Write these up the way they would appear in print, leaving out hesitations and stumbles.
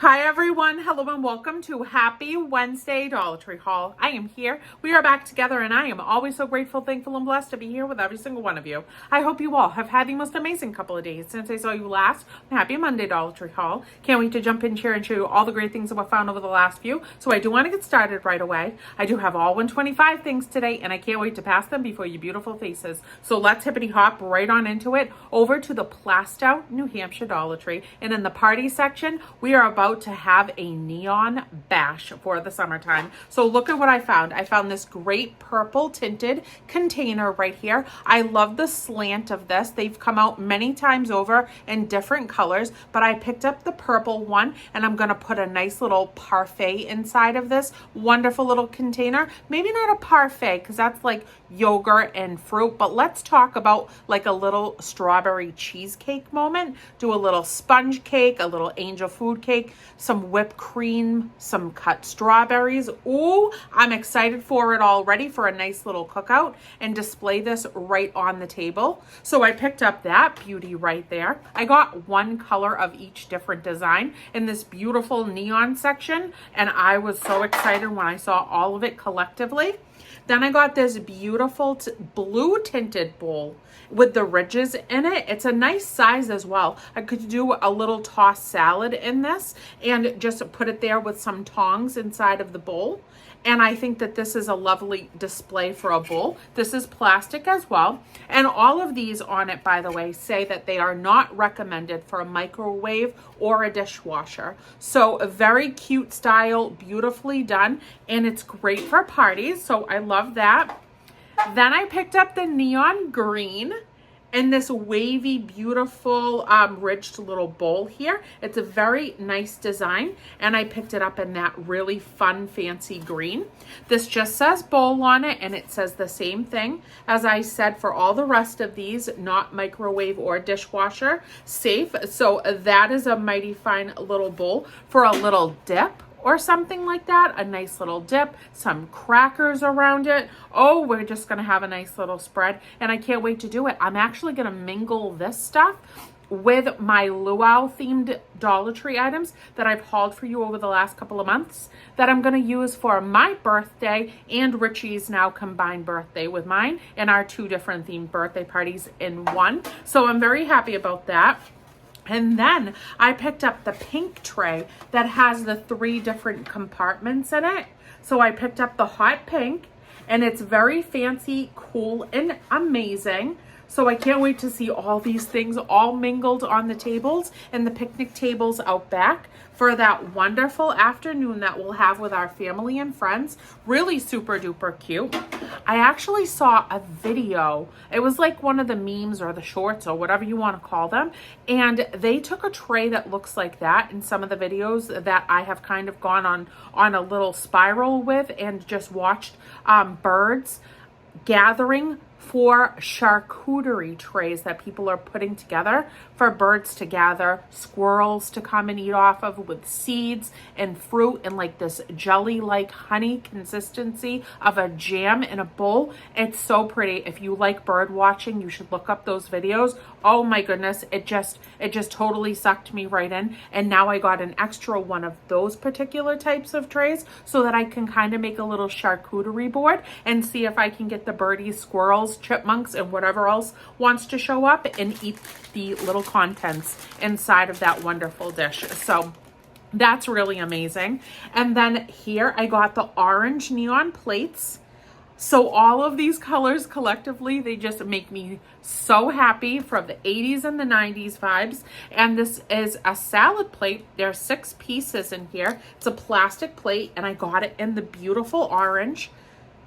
Hi everyone, hello and welcome to Happy Wednesday Dollar Tree haul. I am here, we are back together, and I am always so grateful, thankful, and blessed to be here with every single one of you. I hope you all have had the most amazing couple of days since I saw you last. Happy Monday Dollar Tree haul. Can't wait to jump in here and show you all the great things that we found over the last few. So I do want to get started right away. I do have all 125 things today, and I can't wait to pass them before your beautiful faces. So let's hippity hop right on into it, over to the Plastow, New Hampshire Dollar Tree. And in the party section, we are about to have a neon bash for the summertime. So look at what I found. I found this great purple tinted container right here. I love the slant of this. They've come out many times over in different colors, but I picked up the purple one, and I'm going to put a nice little parfait inside of this wonderful little container. Maybe not a parfait because that's like yogurt and fruit, but let's talk about like a little strawberry cheesecake moment. Do a little sponge cake, a little angel food cake, some whipped cream, some cut strawberries. Ooh, I'm excited for it already, for a nice little cookout, and display this right on the table. So I picked up that beauty right there. I got one color of each different design in this beautiful neon section, and I was so excited when I saw all of it collectively. Then I got this beautiful blue tinted bowl with the ridges in it. It's a nice size as well. I could do a little tossed salad in this and just put it there with some tongs inside of the bowl. And I think that this is a lovely display for a bowl. This is plastic as well. And all of these on it, by the way, say that they are not recommended for a microwave or a dishwasher. So a very cute style, beautifully done, and it's great for parties. So I love that. Then I picked up the neon green and this wavy, beautiful, ridged little bowl here. It's a very nice design, and I picked it up in that really fun, fancy green. This just says bowl on it, and it says the same thing as I said for all the rest of these, not microwave or dishwasher safe. So that is a mighty fine little bowl for a little dip or something like that. A nice little dip, some crackers around it. Oh, we're just gonna have a nice little spread, and I can't wait to do it. I'm actually gonna mingle this stuff with my luau themed Dollar Tree items that I've hauled for you over the last couple of months, that I'm gonna use for my birthday and Richie's now combined birthday with mine, and our two different themed birthday parties in one. So I'm very happy about that. And then I picked up the pink tray that has the 3 different compartments in it. So I picked up the hot pink, and it's very fancy, cool, and amazing. So I can't wait to see all these things all mingled on the tables and the picnic tables out back for that wonderful afternoon that we'll have with our family and friends. Really super duper cute. I actually saw a video. It was like one of the memes or the shorts or whatever you want to call them. And they took a tray that looks like that in some of the videos that I have kind of gone on a little spiral with, and just watched birds gathering for charcuterie trays that people are putting together for birds to gather, squirrels to come and eat off of, with seeds and fruit and like this jelly like honey consistency of a jam in a bowl. It's so pretty. If you like bird watching, you should look up those videos. Oh my goodness, it just totally sucked me right in. And now I got an extra one of those particular types of trays so that I can kind of make a little charcuterie board and see if I can get the birdies, squirrels, chipmunks, and whatever else wants to show up and eat the little contents inside of that wonderful dish. So that's really amazing. And then here I got the orange neon plates. So all of these colors collectively, they just make me so happy, from the 80s and the 90s vibes. And this is a salad plate. There are 6 pieces in here. It's a plastic plate, and I got it in the beautiful orange.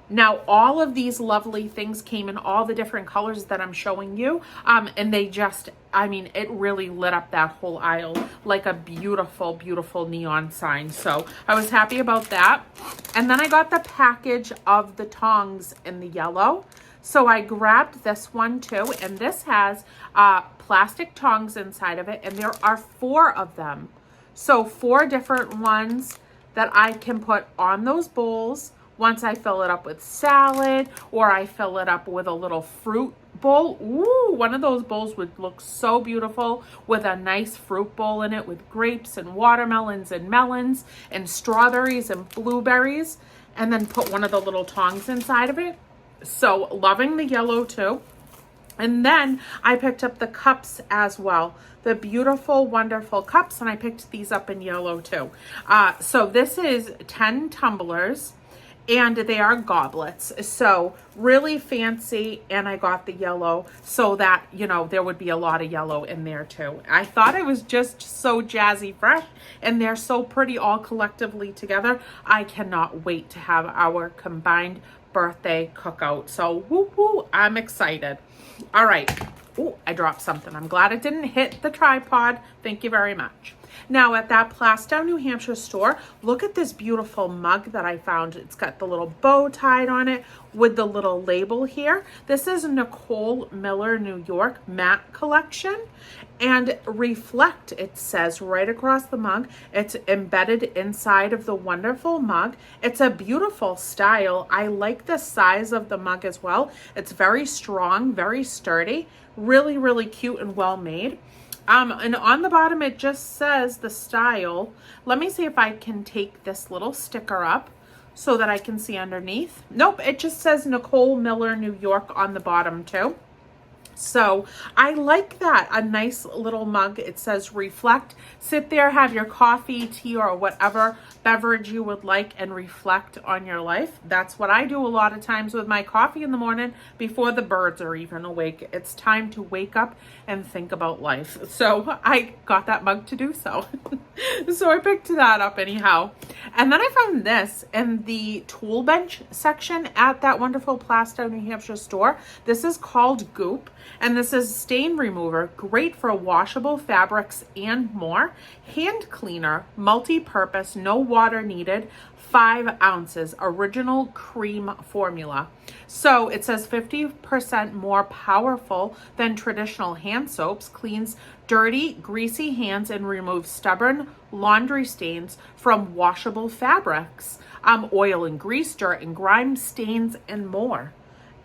Now, all of these lovely things came in all the different colors that I'm showing you. And they just, I mean, it really lit up that whole aisle like a beautiful, beautiful neon sign. So I was happy about that. And then I got the package of the tongs in the yellow. So I grabbed this one too. And this has plastic tongs inside of it. And there are 4 of them. So 4 different ones that I can put on those bowls once I fill it up with salad, or I fill it up with a little fruit bowl. Ooh, one of those bowls would look so beautiful with a nice fruit bowl in it with grapes and watermelons and melons and strawberries and blueberries, and then put one of the little tongs inside of it. So loving the yellow too. And then I picked up the cups as well. The beautiful, wonderful cups. And I picked these up in yellow too. So this is 10 tumblers. And they are goblets. So really fancy. And I got the yellow so that, you know, there would be a lot of yellow in there too. I thought it was just so jazzy fresh. And they're so pretty all collectively together. I cannot wait to have our combined birthday cookout. So woo woo, I'm excited. All right. Oh, I dropped something. I'm glad it didn't hit the tripod. Thank you very much. Now at that Plastow, New Hampshire store, look at this beautiful mug that I found. It's got the little bow tied on it with the little label here. This is Nicole Miller, New York matte collection. And reflect, it says right across the mug. It's embedded inside of the wonderful mug. It's a beautiful style. I like the size of the mug as well. It's very strong, very sturdy, really, really cute and well made. And on the bottom, it just says the style. Let me see if I can take this little sticker up so that I can see underneath. Nope, it just says Nicole Miller, New York on the bottom too. So I like that. A nice little mug. It says reflect. Sit there, have your coffee, tea, or whatever beverage you would like and reflect on your life. That's what I do a lot of times with my coffee in the morning before the birds are even awake. It's time to wake up and think about life. So I got that mug to do so. So I picked that up anyhow. And then I found this in the tool bench section at that wonderful Plastow, New Hampshire store. This is called Goop. And this is stain remover, great for washable fabrics and more. Hand cleaner, multi-purpose, no water needed, 5 ounces, original cream formula. So it says 50% more powerful than traditional hand soaps, cleans dirty, greasy hands and removes stubborn laundry stains from washable fabrics, oil and grease, dirt and grime stains and more.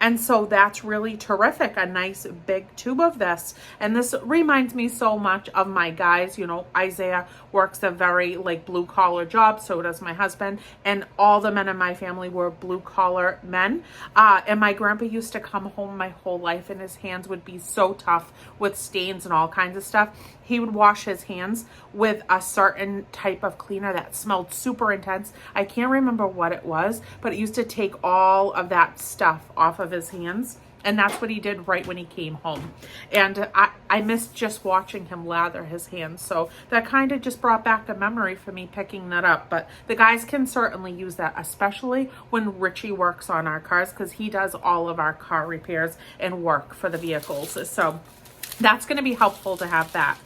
And so that's really terrific, a nice big tube of this. And this reminds me so much of my guys. You know, Isaiah works a very blue collar job, so does my husband. And all the men in my family were blue collar men. And my grandpa used to come home my whole life and his hands would be so tough with stains and all kinds of stuff. He would wash his hands with a certain type of cleaner that smelled super intense. I can't remember what it was, but it used to take all of that stuff off of his hands. And that's what he did right when he came home. And I missed just watching him lather his hands. So that kind of just brought back a memory for me picking that up. But the guys can certainly use that, especially when Richie works on our cars, because he does all of our car repairs and work for the vehicles. So that's going to be helpful to have that.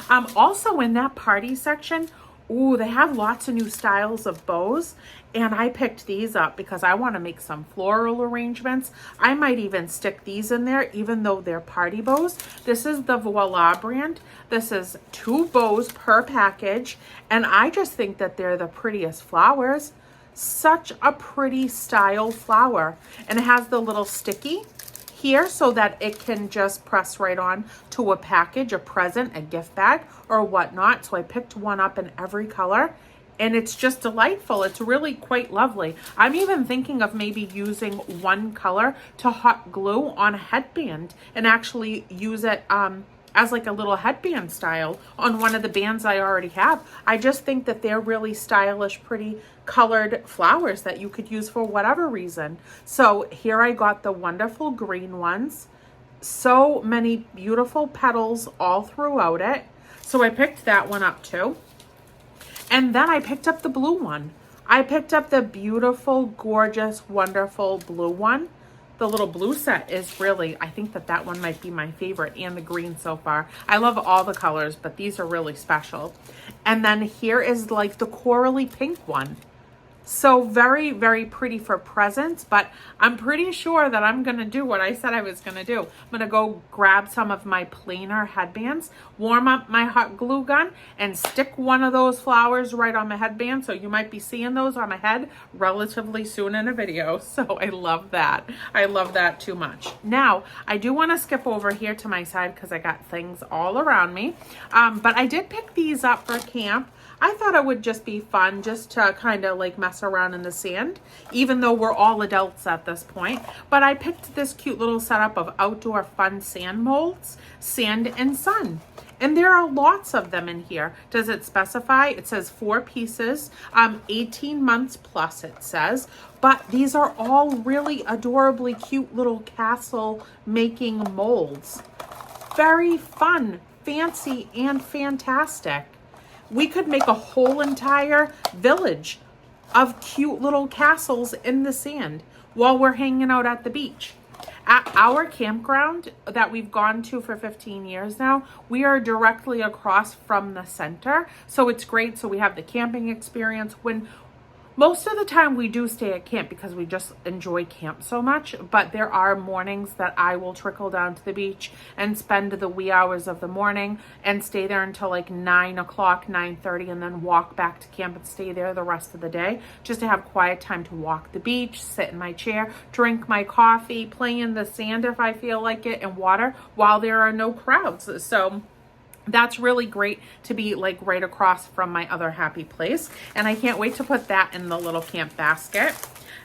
Also in that party section, ooh, they have lots of new styles of bows. And I picked these up because I want to make some floral arrangements. I might even stick these in there, even though they're party bows. This is the Voila brand. This is 2 bows per package. And I just think that they're the prettiest flowers. Such a pretty style flower. And it has the little sticky here so that it can just press right on to a package, a present, a gift bag, or whatnot. So I picked one up in every color. And it's just delightful. It's really quite lovely. I'm even thinking of maybe using one color to hot glue on a headband and actually use it as like a little headband style on one of the bands I already have. I just think that they're really stylish, pretty colored flowers that you could use for whatever reason. So here I got the wonderful green ones. So many beautiful petals all throughout it. So I picked that one up too. And then I picked up the blue one. I picked up the beautiful, gorgeous, wonderful blue one. The little blue set is really, I think that one might be my favorite, and the green so far. I love all the colors, but these are really special. And then here is like the corally pink one. So very, very pretty for presents, but I'm pretty sure that I'm going to do what I said I was going to do. I'm going to go grab some of my plainer headbands, warm up my hot glue gun, and stick one of those flowers right on my headband. So you might be seeing those on my head relatively soon in a video. So I love that. I love that too much. Now, I do want to skip over here to my side because I got things all around me. But I did pick these up for camp. I thought it would just be fun just to kind of like mess around in the sand, even though we're all adults at this point. But I picked this cute little setup of outdoor fun sand molds, sand and sun. And there are lots of them in here. Does it specify? It says 4 pieces, 18 months plus it says. But these are all really adorably cute little castle making molds. Very fun, fancy, and fantastic. We could make a whole entire village of cute little castles in the sand while we're hanging out at the beach. At our campground that we've gone to for 15 years now, we are directly across from the center. So it's great. So we have the camping experience. When most of the time we do stay at camp because we just enjoy camp so much, but there are mornings that I will trickle down to the beach and spend the wee hours of the morning and stay there until like 9 o'clock, 9:30, and then walk back to camp and stay there the rest of the day just to have quiet time to walk the beach, sit in my chair, drink my coffee, play in the sand if I feel like it, and water while there are no crowds. So that's really great to be like right across from my other happy place. And I can't wait to put that in the little camp basket.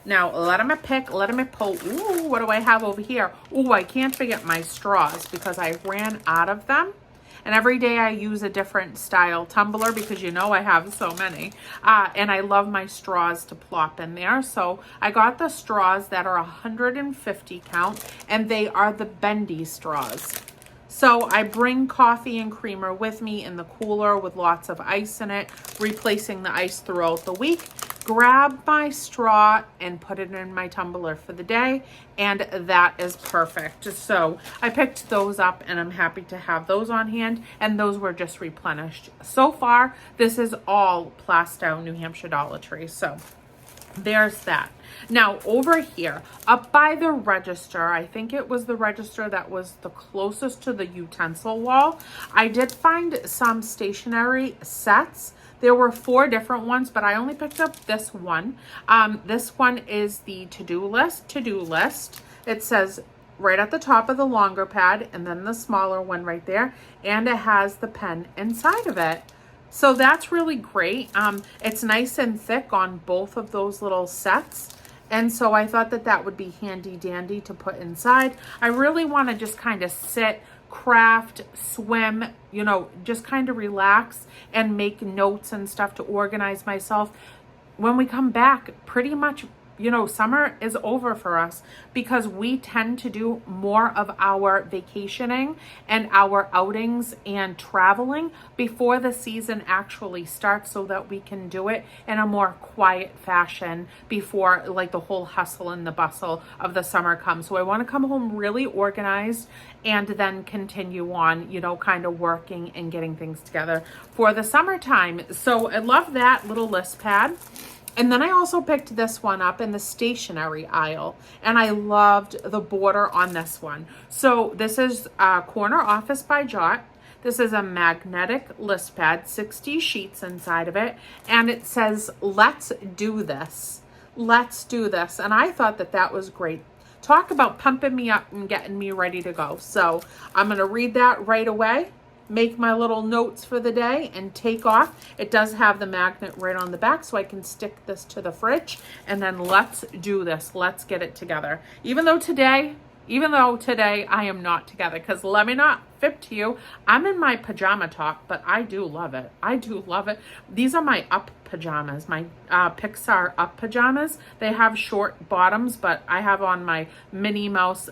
Now, let me pick, let me pull. Ooh, what do I have over here? Ooh, I can't forget my straws because I ran out of them. And every day I use a different style tumbler because you know I have so many. And I love my straws to plop in there. So I got the straws that are 150 count, and they are the bendy straws. So I bring coffee and creamer with me in the cooler with lots of ice in it, replacing the ice throughout the week. Grab my straw and put it in my tumbler for the day, and that is perfect. So I picked those up and I'm happy to have those on hand, and those were just replenished. So far, this is all Plastow, New Hampshire Dollar Tree. So there's that. Now over here, up by the register, I think it was the register that was the closest to the utensil wall, I did find some stationery sets. There were 4 different ones, but I only picked up this one. This one is the to-do list. It says right at the top of the longer pad and then the smaller one right there, and it has the pen inside of it. So that's really great. It's nice and thick on both of those little sets. And so I thought that that would be handy dandy to put inside. I really want to just kind of sit, craft, swim, you know, just kind of relax and make notes and stuff to organize myself. When we come back, pretty much, you know, summer is over for us because we tend to do more of our vacationing and our outings and traveling before the season actually starts so that we can do it in a more quiet fashion before like the whole hustle and the bustle of the summer comes. So I want to come home really organized and then continue on, you know, kind of working and getting things together for the summertime. So I love that little list pad. And then I also picked this one up in the stationery aisle, and I loved the border on this one. So this is Corner Office by Jot. This is a magnetic list pad, 60 sheets inside of it, and it says, "Let's do this. Let's do this." And I thought that that was great. Talk about pumping me up and getting me ready to go. So I'm going to read that right away, make my little notes for the day, and take off. It does have the magnet right on the back, so I can stick this to the fridge, and then let's do this. Let's get it together. Even though today I am not together, because let me not fib to you, I'm in my pajama top, but I do love it. I do love it. These are my up pajamas, my Pixar up pajamas. They have short bottoms, but I have on my Minnie Mouse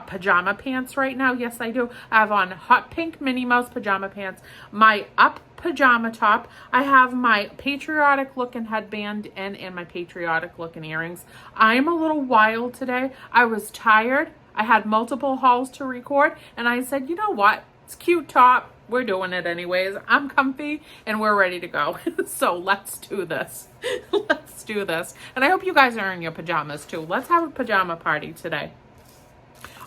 pajama pants right now. Yes, I do. I have on hot pink Minnie Mouse pajama pants, my up pajama top. I have my patriotic looking headband and my patriotic looking earrings. I'm a little wild today. I was tired. I had multiple hauls to record, and I said, you know what? It's a cute top. we're doing it anyways. I'm comfy and we're ready to go. So let's do this. Let's do this. And I hope you guys are in your pajamas too. Let's have a pajama party today.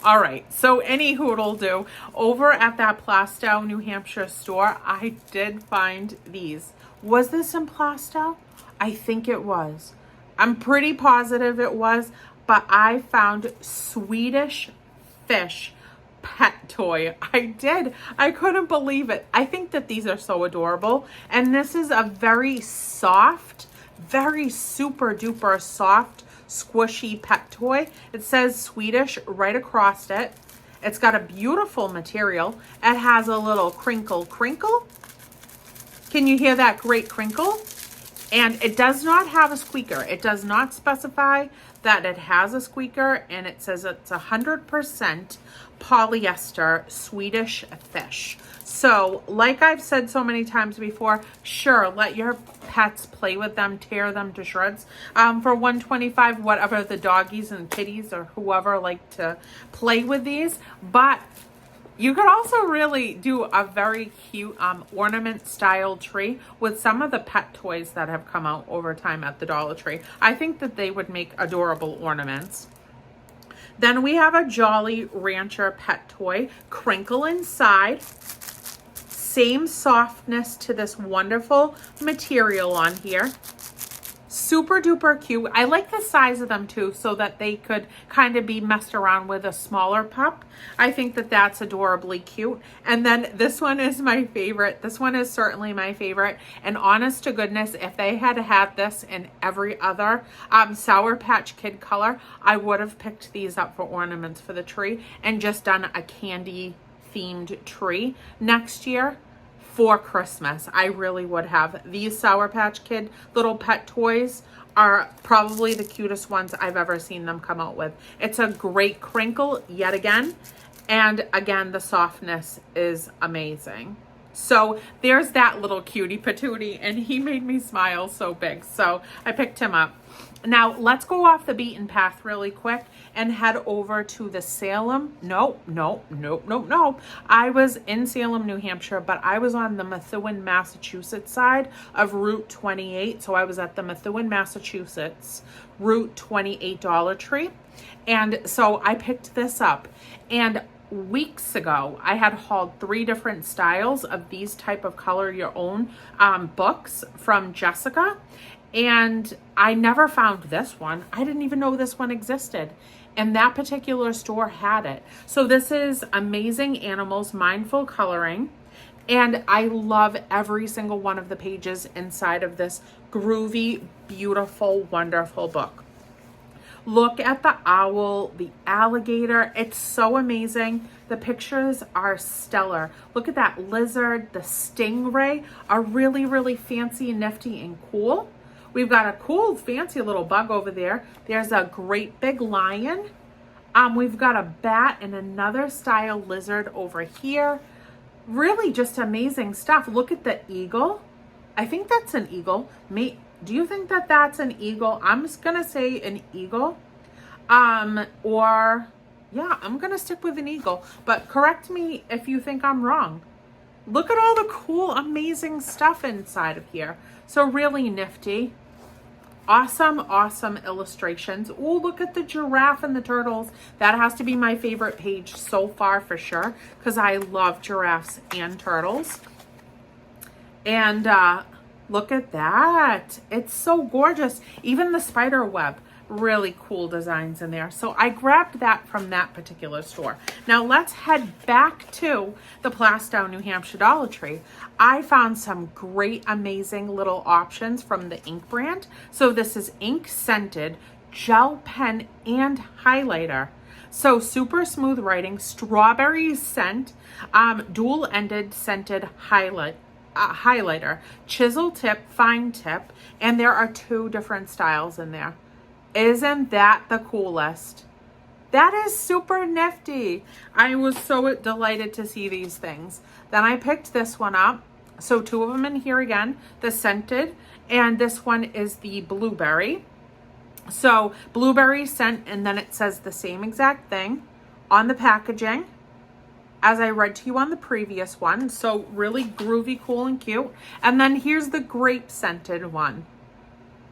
All right, so any hood'll do. Over at that Plastow, New Hampshire store, I did find these. Was this in Plastow? I think it was. I'm pretty positive it was, but I found Swedish fish pet toy. I did. I couldn't believe it. I think that these are so adorable. And this is a very soft, very super duper soft, squishy pet toy. It says Swedish right across it. It's got a beautiful material. It has a little crinkle. Can you hear that great crinkle? And it does not have a squeaker. It does not specify that it has a squeaker, and it says it's 100% polyester Swedish fish. So, like I've said so many times before, sure, let your pets play with them, tear them to shreds. For $125, whatever the doggies and kitties or whoever like to play with these. But you could also really do a very cute ornament style tree with some of the pet toys that have come out over time at the Dollar Tree. I think that they would make adorable ornaments. Then we have a Jolly Rancher pet toy, crinkle inside. Same softness to this wonderful material on here. Super duper cute. I like the size of them too, so that they could kind of be messed around with a smaller pup. I think that that's adorably cute. And then this one is my favorite. This one is certainly my favorite. And honest to goodness, if they had had this in every other Sour Patch Kid color, I would have picked these up for ornaments for the tree and just done a candy themed tree next year. For Christmas, I really would have. These Sour Patch Kid little pet toys are probably the cutest ones I've ever seen them come out with. It's a great crinkle yet again. And again, the softness is amazing. So there's that little cutie patootie, and he made me smile so big. So I picked him up. Now let's go off the beaten path really quick and head over to the Salem. No. I was in Salem, New Hampshire, but I was on the Methuen, Massachusetts side of Route 28. So I was at the Methuen, Massachusetts Route 28 Dollar Tree. And so I picked this up. And weeks ago, I had hauled 3 different styles of these type of color your own books from Jessica. And I never found this one. I didn't even know this one existed. And that particular store had it. So this is Amazing Animals Mindful Coloring. And I love every single one of the pages inside of this groovy, beautiful, wonderful book. Look at the owl, the alligator. It's so amazing. The pictures are stellar. Look at that lizard, the stingray are really, really fancy, nifty, and cool. We've got a cool, fancy little bug over there. There's a great big lion. We've got a bat and another style lizard over here. Really just amazing stuff. Look at the eagle. I think that's an eagle. Do you think that that's an eagle? I'm just going to say an eagle. Or, yeah, I'm going to stick with an eagle. But correct me if you think I'm wrong. Look at all the cool, amazing stuff inside of here. So really nifty. Awesome, awesome illustrations. Oh, look at the giraffe and the turtles. That has to be my favorite page so far for sure, because I love giraffes and turtles. And look at that. It's so gorgeous. Even the spider web. Really cool designs in there. So I grabbed that from that particular store. Now let's head back to the Plastow, New Hampshire Dollar Tree. I found some great, amazing little options from the ink brand. So this is ink scented, gel pen, and highlighter. So super smooth writing, strawberry scent, dual-ended scented highlighter, chisel tip, fine tip, and there are 2 different styles in there. Isn't that the coolest? That is super nifty. I was so delighted to see these things. Then I picked this one up. So 2 of them in here again, the scented, and this one is the blueberry. So blueberry scent, and then it says the same exact thing on the packaging. as I read to you on the previous one. So really groovy, cool, and cute. And then here's the grape scented one.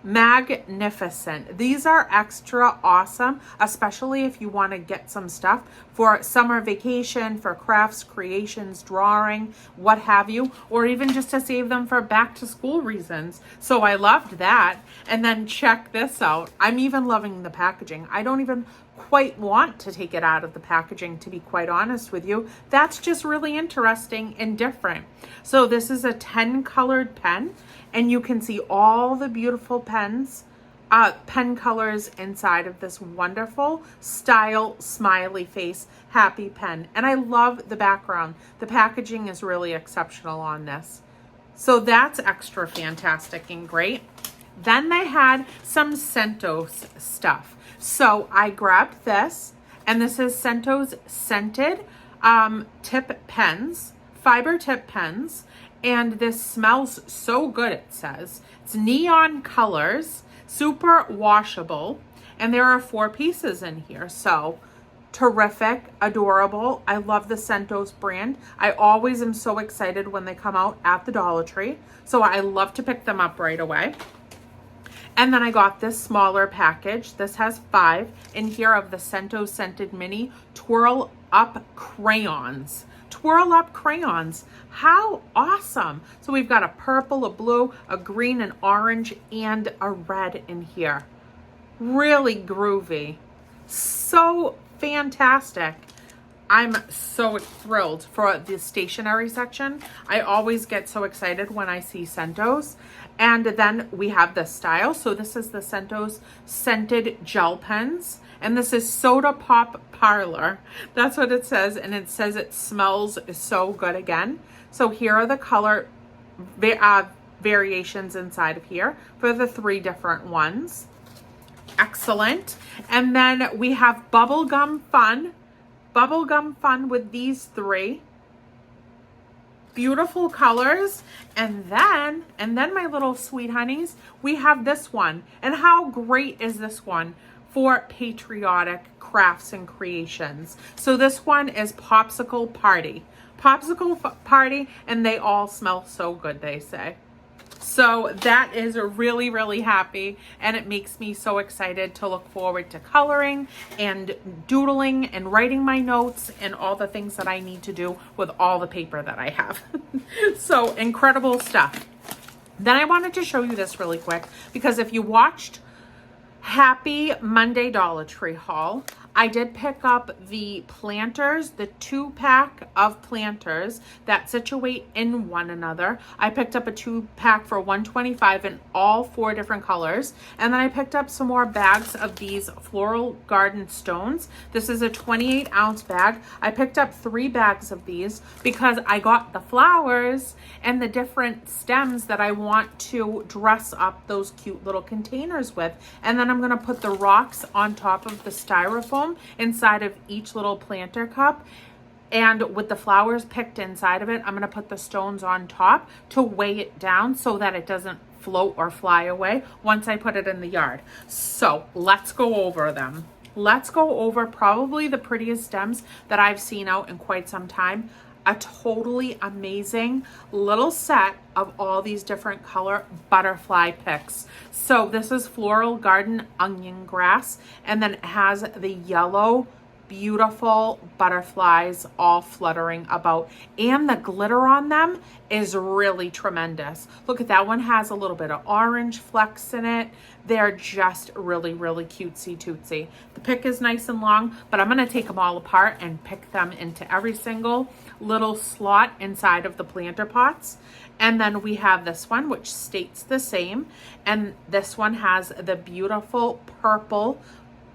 Magnificent. These are extra awesome, especially if you want to get some stuff for summer vacation, for crafts, creations, drawing, what have you, or even just to save them for back to school reasons. So I loved that. And then check this out. I'm even loving the packaging. I don't even quite want to take it out of the packaging, to be quite honest with you. That's just really interesting and different. So this is a 10 colored pen, and you can see all the beautiful pen colors inside of this wonderful style smiley face happy pen. And I love the background. The packaging is really exceptional on this. So that's extra fantastic and great. Then they had some Scentos stuff. So I grabbed this, and this is Scentos scented tip pens, fiber tip pens. And this smells so good, it says. It's neon colors, super washable, and there are 4 pieces in here. So terrific, adorable. I love the Scentos brand. I always am so excited when they come out at the Dollar Tree. So I love to pick them up right away. And then I got this smaller package. This has 5 in here of the Scentos Scented Mini Twirl Up Crayons. Twirl Up Crayons. How awesome. So we've got a purple, a blue, a green, an orange, and a red in here. Really groovy. So fantastic. I'm so thrilled for the stationery section. I always get so excited when I see Scentos. And then we have this style. So this is the Scentos Scented Gel Pens. And this is Soda Pop Parlor. That's what it says. And it says it smells so good again. So here are the color variations inside of here for the 3 different ones. Excellent. And then we have Bubblegum Fun. Bubblegum Fun with these 3. Beautiful colors. And then my little sweet honeys, we have this one. And how great is this one for patriotic crafts and creations? So this one is Popsicle Party. Popsicle Party, and they all smell so good, they say. So that is really, really happy, and it makes me so excited to look forward to coloring and doodling and writing my notes and all the things that I need to do with all the paper that I have. So incredible stuff. Then I wanted to show you this really quick, because if you watched Happy Monday Dollar Tree haul, I did pick up the planters, the 2-pack of planters that situate in one another. I picked up a 2-pack for $125 in all 4 different colors. And then I picked up some more bags of these floral garden stones. This is a 28-ounce bag. I picked up 3 bags of these because I got the flowers and the different stems that I want to dress up those cute little containers with. And then I'm going to put the rocks on top of the styrofoam inside of each little planter cup, and with the flowers picked inside of it, I'm going to put the stones on top to weigh it down so that it doesn't float or fly away once I put it in the yard. So let's go over them. Let's go over probably the prettiest stems that I've seen out in quite some time. A totally amazing little set of all these different color butterfly picks. So this is Floral Garden Onion Grass, and then it has the yellow beautiful butterflies all fluttering about, and the glitter on them is really tremendous. Look at that one, has a little bit of orange flecks in it. They're just really, really cutesy tootsy. The pick is nice and long, but I'm going to take them all apart and pick them into every single little slot inside of the planter pots. And then we have this one, which states the same, and this one has the beautiful purple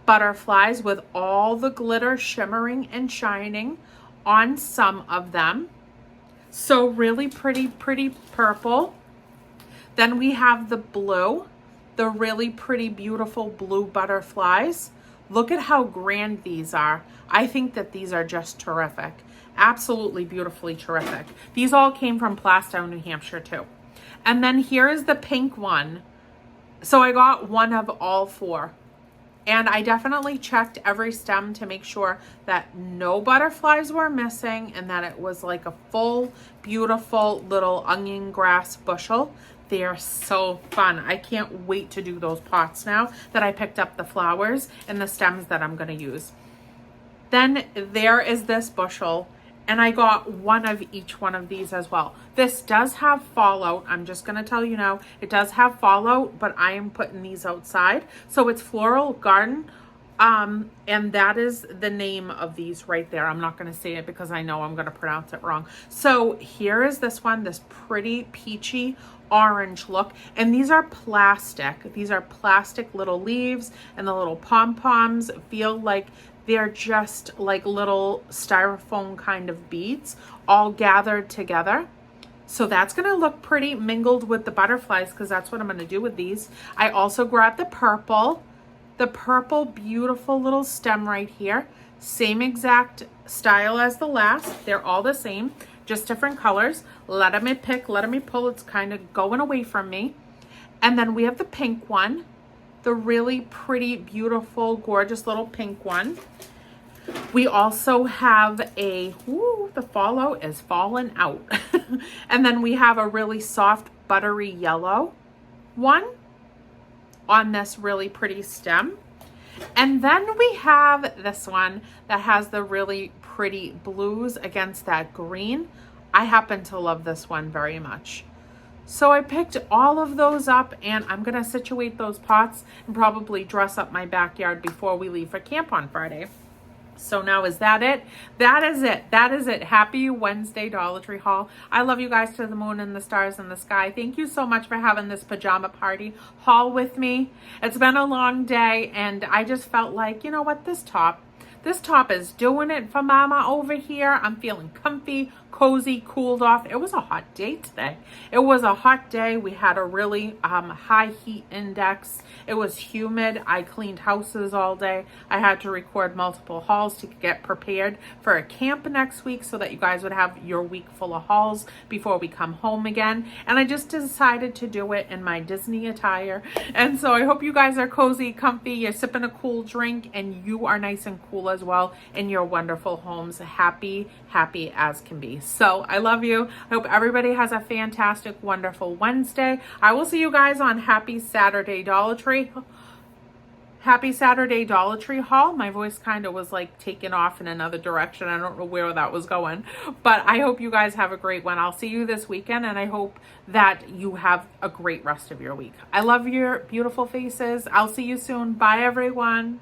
butterflies with all the glitter shimmering and shining on some of them. So really pretty purple. Then we have the blue, the really pretty, beautiful blue butterflies. Look at how grand these are. I think that these are just terrific. Absolutely beautifully terrific. These all came from Plastow, New Hampshire too. And then here is the pink one. So I got one of all 4. And I definitely checked every stem to make sure that no butterflies were missing and that it was like a full, beautiful little onion grass bushel. They are so fun. I can't wait to do those pots now that I picked up the flowers and the stems that I'm going to use. Then there is this bushel, and I got one of each one of these as well. This does have fallout. I'm just going to tell you now, it does have fallout, but I am putting these outside. So it's Floral Garden. And that is the name of these right there. I'm not going to say it because I know I'm going to pronounce it wrong. So here is this one, this pretty peachy orange look. And these are plastic. These are plastic little leaves, and the little pom-poms feel like they're just like little styrofoam kind of beads all gathered together. So that's going to look pretty mingled with the butterflies because that's what I'm going to do with these. I also grabbed the purple beautiful little stem right here. Same exact style as the last. They're all the same, just different colors. Let me pick, let me pull. It's kind of going away from me. And then we have the pink one. The really pretty, beautiful, gorgeous little pink one. We also have a, ooh, the fallout is falling out. And then we have a really soft, buttery yellow one on this really pretty stem. And then we have this one that has the really pretty blues against that green. I happen to love this one very much. So I picked all of those up, and I'm going to situate those pots and probably dress up my backyard before we leave for camp on Friday. So now is that it? That is it. That is it. Happy Wednesday Dollar Tree haul. I love you guys to the moon and the stars in the sky. Thank you so much for having this pajama party haul with me. It's been a long day, and I just felt like, you know what, this top is doing it for mama over here. I'm feeling comfy, cozy, cooled off. It was a hot day today. It was a hot day. We had a really high heat index. It was humid. I cleaned houses all day. I had to record multiple hauls to get prepared for a camp next week so that you guys would have your week full of hauls before we come home again. And I just decided to do it in my Disney attire. And so I hope you guys are cozy, comfy, you're sipping a cool drink, and you are nice and cool as well in your wonderful homes. Happy as can be. So I love you. I hope everybody has a fantastic, wonderful Wednesday. I will see you guys on Happy Saturday Dollar Tree. Happy Saturday Dollar Tree haul. My voice kind of was like taken off in another direction. I don't know where that was going, but I hope you guys have a great one. I'll see you this weekend, and I hope that you have a great rest of your week. I love your beautiful faces. I'll see you soon. Bye, everyone.